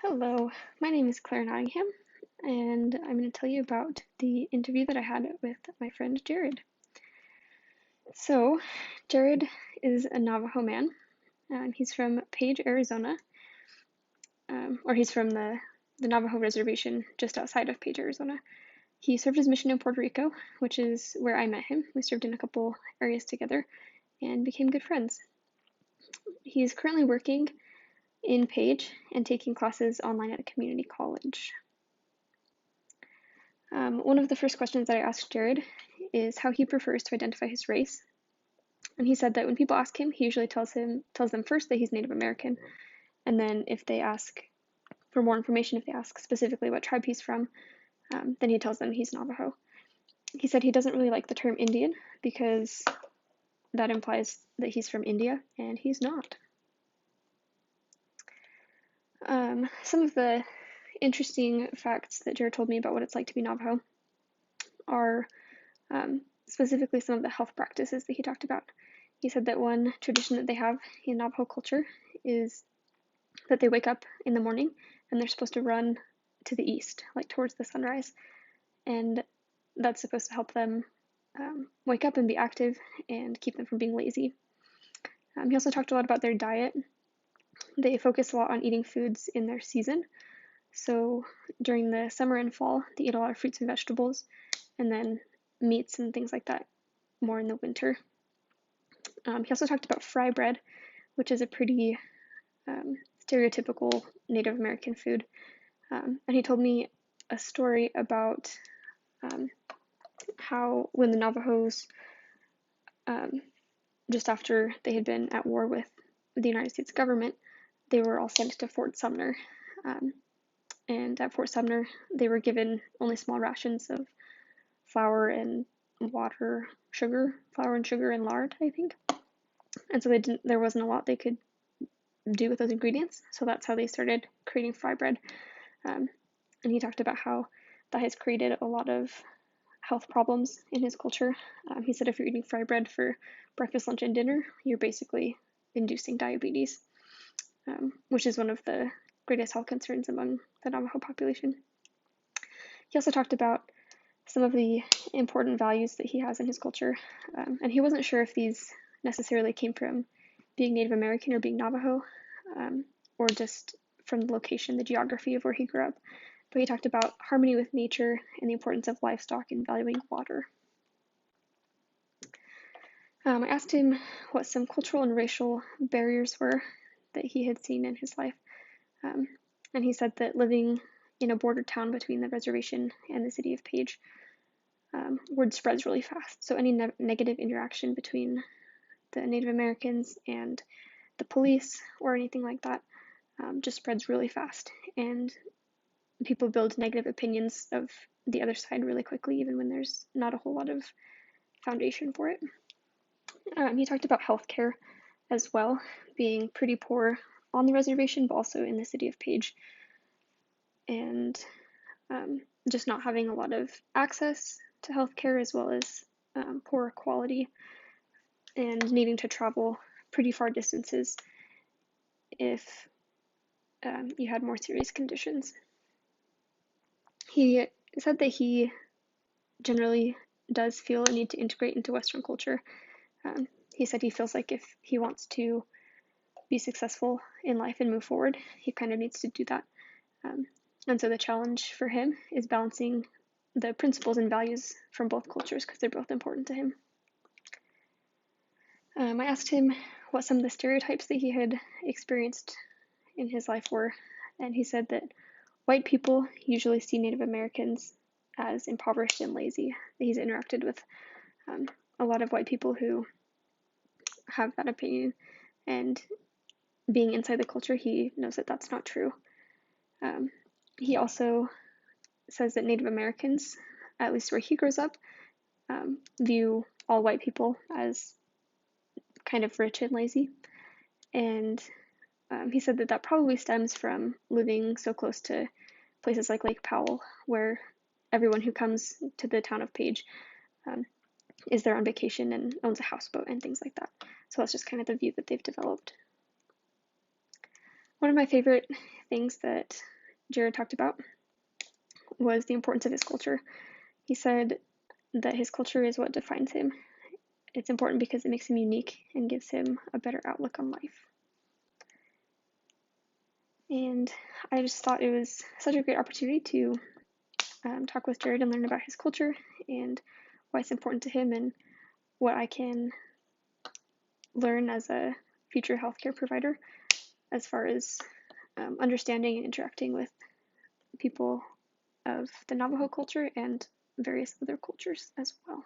Hello, my name is Claire Nottingham, and I'm going to tell you about the interview that I had with my friend Jared. So, Jared is a Navajo man. He's from Page, Arizona, or he's from the Navajo reservation just outside of Page, Arizona. He served his mission in Puerto Rico, which is where I met him. We served in a couple areas together and became good friends. He's currently working in Page and taking classes online at a community college. One of the first questions that I asked Jared is how he prefers to identify his race. And he said that when people ask him, he usually tells them first that he's Native American. And then if they ask for more information, if they ask specifically what tribe he's from, then he tells them he's Navajo. He said he doesn't really like the term Indian because that implies that he's from India, and he's not. Some of the interesting facts that Jared told me about what it's like to be Navajo are specifically some of the health practices that he talked about. He said that one tradition that they have in Navajo culture is that they wake up in the morning and they're supposed to run to the east, like towards the sunrise. And that's supposed to help them wake up and be active and keep them from being lazy. He also talked a lot about their diet. They focus a lot on eating foods in their season. So during the summer and fall, they eat a lot of fruits and vegetables, and then meats and things like that more in the winter. He also talked about fry bread, which is a pretty stereotypical Native American food. And he told me a story about how when the Navajos, just after they had been at war with the United States government, they were all sent to Fort Sumner. And at Fort Sumner, they were given only small rations of flour and water, flour and sugar and lard, I think. And so there wasn't a lot they could do with those ingredients. So that's how they started creating fry bread. And he talked about how that has created a lot of health problems in his culture. He said if you're eating fry bread for breakfast, lunch, and dinner, you're basically inducing diabetes, which is one of the greatest health concerns among the Navajo population. He also talked about some of the important values that he has in his culture, and he wasn't sure if these necessarily came from being Native American or being Navajo, or just from the location, the geography of where he grew up. But he talked about harmony with nature and the importance of livestock and valuing water. I asked him what some cultural and racial barriers were that he had seen in his life. And he said that living in a border town between the reservation and the city of Page, word spreads really fast. So any negative interaction between the Native Americans and the police or anything like that just spreads really fast. And people build negative opinions of the other side really quickly, even when there's not a whole lot of foundation for it. He talked about healthcare as well, being pretty poor on the reservation, but also in the city of Page, and just not having a lot of access to healthcare, as well as poor quality, and needing to travel pretty far distances if you had more serious conditions. He said that he generally does feel a need to integrate into Western culture. He said he feels like if he wants to be successful in life and move forward, he kind of needs to do that. And so the challenge for him is balancing the principles and values from both cultures because they're both important to him. I asked him what some of the stereotypes that he had experienced in his life were, and he said that white people usually see Native Americans as impoverished and lazy. He's interacted with a lot of white people who have that opinion, and being inside the culture, he knows that that's not true. He also says that Native Americans, at least where he grows up, view all white people as kind of rich and lazy. And he said that that probably stems from living so close to places like Lake Powell, where everyone who comes to the town of Page is there on vacation and owns a houseboat and things like that. So that's just kind of the view that they've developed. One of my favorite things that Jared talked about was the importance of his culture. He said that his culture is what defines him. It's important because it makes him unique and gives him a better outlook on life. And I just thought it was such a great opportunity to talk with Jared and learn about his culture and why it's important to him and what I can learn as a future healthcare provider as far as understanding and interacting with people of the Navajo culture and various other cultures as well.